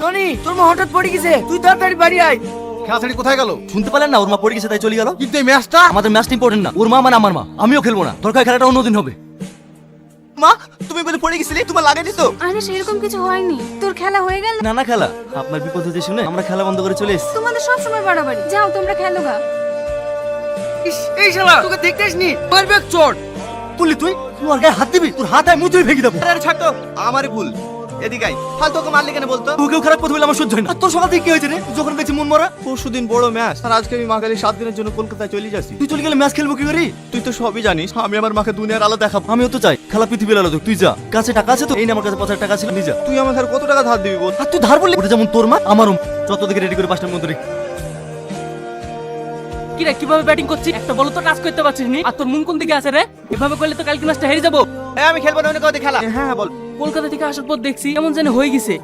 Tony, তোর মা হঠাৎ পড়ে গেছে, তুই তাড়াতাড়ি বাড়ি আয়। খেলাছাড়ি কোথায় গেল? শুনতে পেলেন না? ওর মা পড়ে গেছে তাই চলে গেল। কিন্তু এই ম্যাচটা আমাদের ম্যাচটা ইম্পর্টেন্ট না, ওর মা মানে আমার মা। আমিও খেলবো না, দরকার খেলাটা অন্যদিন হবে। মা, তুমি বলে পড়ে গেছিলে, তোমার লাগেনি তো? আরে সেরকম কিছু হয়নি, তোর খেলা হয়ে গেল। না না খেলা, আপনার বিপদ হতে শুনে আমরা খেলা বন্ধ করে চলে এসেছি। তোমাদের সব সময় বাড়াবাড়ি, যাও তোমরা খেলো গা। ইস, এই শালা তোকে দেখতে আসনি, মারবে এক চোট। তুই তুই আর গায়ে হাত দিবি, তোর হাত আমি মুতুই ভেঙে দেবো। আরে ছাড় তো, আমারই ভুল। এদিকে আয়, ফালতু ওকে মারলি কেন বলতো? তোকেও খারাপ কথা বলে আমার সহ্য হয় না। আর তোর সকাল থেকে কি হয়েছে রে? যখন দেখছি মন মরা। পরশুদিন বড় ম্যাচ, আর আজকে আমি মাকালি 7 দিনের জন্য কলকাতায় চলে যাচ্ছি। তুই চলে গেলে ম্যাচ খেলবো কি করি? তুই তো সবই জানিস, আমি আমার মাকে দুনিয়ার আলো দেখাবো। আমিও তো চাই খেলা পৃথিবীর আলো। তুই যা, কাছে টাকা আছে তো? এই না, আমার কাছে 5,000 টাকা আছে, নিয়ে যা। তুই আমাকে আর কত টাকা ধার দিবি বল? আর তুই ধার বললি? ওটা যেমন তোর মা আমারও। যত থেকে রেডি করে 5টার মধ্যে রেখে। কি রে, কিভাবে ব্যাটিং করছিস? একটা বল তো টাচ করতে পারছিস নি। আর তোর মন কোন দিকে আছে রে? এভাবে করলে তো কালকে ম্যাচটা হেরে যাবো। আমি খেলবো না, অন্য কাউকে খেলা। হ্যাঁ বল। কলকাতা থেকে আসার পর দেখছি কেমন যেন হয়ে গেছে।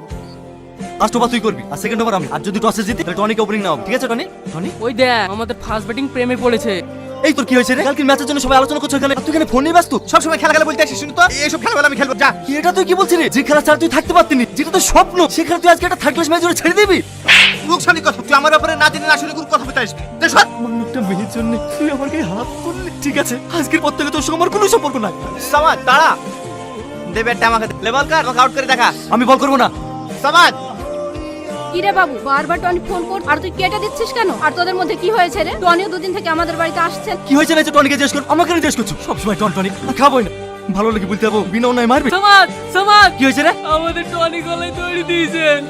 ফার্স্ট ওভার তুই করবি আর সেকেন্ড ওভার আমি। আর যদি টসে জিতি তাহলে টনিকে ওপেনিং নাও, ঠিক আছে? টনি ওই দেখ আমাদের ফার্স্ট ব্যাটিং প্রেমে পড়েছে। এই তোর কি হয়েছে রে? কালকে ম্যাচের জন্য সবাই আলোচনা করছো এখানে, আর তুই এখানে ফোন নিয়ে ব্যস্ত। সবসময় খেলা খেলা বলতে আসিস, শুনি তো এইসব খেলাবেলা আমি খেলবো। যা। এটা তুই কি বলছিস রে? যে খেলা ছাড়া তুই থাকতে পারতিনি, যেটা তোর স্বপ্ন, সেখানে তুই আজকে একটা থার্ড ক্লাস ম্যাচ জন্য ছেড়ে দিবি? মুখ সামনে কথা, তুই আমার ব্যাপারে না জেনে না শুনে কোনো কথা বলতে আসবি। সর। একটা মেয়ের জন্য তুই আমার গায়ে হাত তুললি। ঠিক আছে, আজকের পর থেকে তোর সঙ্গে আমার কোনো সম্পর্ক নাই। সামাদ দাঁড়া, দে ব্যাটটা আমাকে, লেভেল কার আউট করে দেখা। আমি বল করবো না। সামাদ, কিরে বাবু, বারবার টনি ফোন কর, আর তুই কেটে দিচ্ছিস কেন? আর তোদের মধ্যে কি হয়েছে রে? টনিও দুদিন থেকে আমাদের বাড়িতে আসছে। কি হয়েছে না? টনিকে জিজ্ঞেস কর, আমাকে জিজ্ঞেস করছো সবসময়। টনি খাবোই না, ভালো লাগে বলতে যাবো, বিনা অন্যায় মারবি। সমাজ সমাজ, কি হয়েছে রে? আমাদের টনি গলায় দড়ি দিয়েছেন।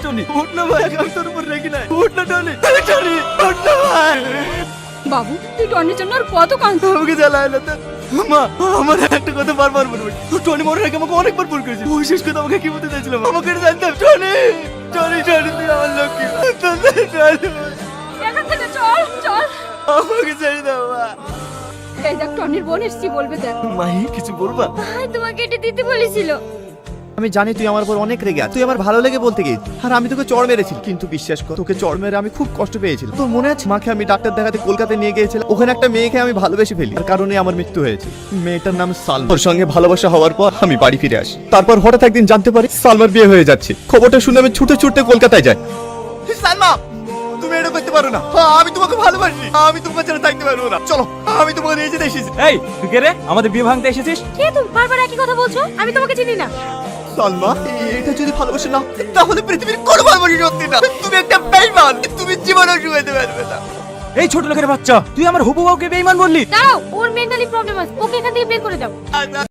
টনি উঠ না ভাই, আমি তোর উপর রেগে নাই। উঠ না টনি, টনি উঠ না ভাই। বাবু, তুই টনির জন্য আর কত কাঁদছিস? আমাকে জ্বালায় না তো। মা, আমার একটা কথা বারবার বলবে। টনি মনে রেখে আমাকে অনেকবার ফোন করেছে। ওই শেষ কথা আমাকে কি বলতে চাইছিলাম? আমাকে এটা জানতাম। টনি টনি টনি, তুই আমার লক্ষ্মী। এখান থেকে চল চল। আমাকে ছেড়ে দাও মা। এই দেখ টনির বোন এসছি, বলবে দেখ। মাহি কিছু বলবা? ভাই তোমাকে এটা দিতে বলেছিল। আমি জানি তুই আমার উপর অনেক রেগে আছিস, তুই আমার ভালো লেগে বলতে গিয়ে, আর আমি তোকে চড় মেরেছি। কিন্তু বিশ্বাস কর, তোকে চড় মেরে আমি খুব কষ্ট পেয়েছিলাম। তোর মনে আছে মাকে আমি ডাক্তার দেখাতে কলকাতায় নিয়ে গিয়েছিলাম? ওখানে একটা মেয়েকে আমি ভালোবেসে ফেলি, তার কারণে আমার মৃত্যু হয়েছে। মেয়েটার নাম সালমা। ওর সঙ্গে ভালোবাসা হওয়ার পর আমি বাড়ি ফিরে আসি। তারপর হঠাৎ একদিন জানতে পারি সালমার বিয়ে হয়ে যাচ্ছে। খবরটা শুনে আমি ছুটে ছুটে কলকাতায় যাই। সালমা, তুমি এটা করতে পারো না। আমি তোমাকে ভালোবাসি, আমি তোমাকে ছাড়া থাকতে পারবো না। চলো, আমি তোমাকে নিয়ে যেতে এসেছি। এই তুই কে রে? আমাদের বিয়ে ভাঙতে এসেছিস? কে তুমি? বারবার একই কথা বলছো, আমি তোমাকে চিনি না। সালমা, এটা যদি ভালোবাসা না, তাহলে পৃথিবীর কোনো ভালোবাসা সত্যি না। তুমি একটা বেঈমান, তুমি জীবনেও শুকাতে পারবে না। এই ছোট লোকের বাচ্চা, তুই আমার হবু বউকে বেঈমান বললি? দাঁড়াও, ওর মেন্টালি প্রবলেম আছে, ওকে এখান থেকে বের করে দাও।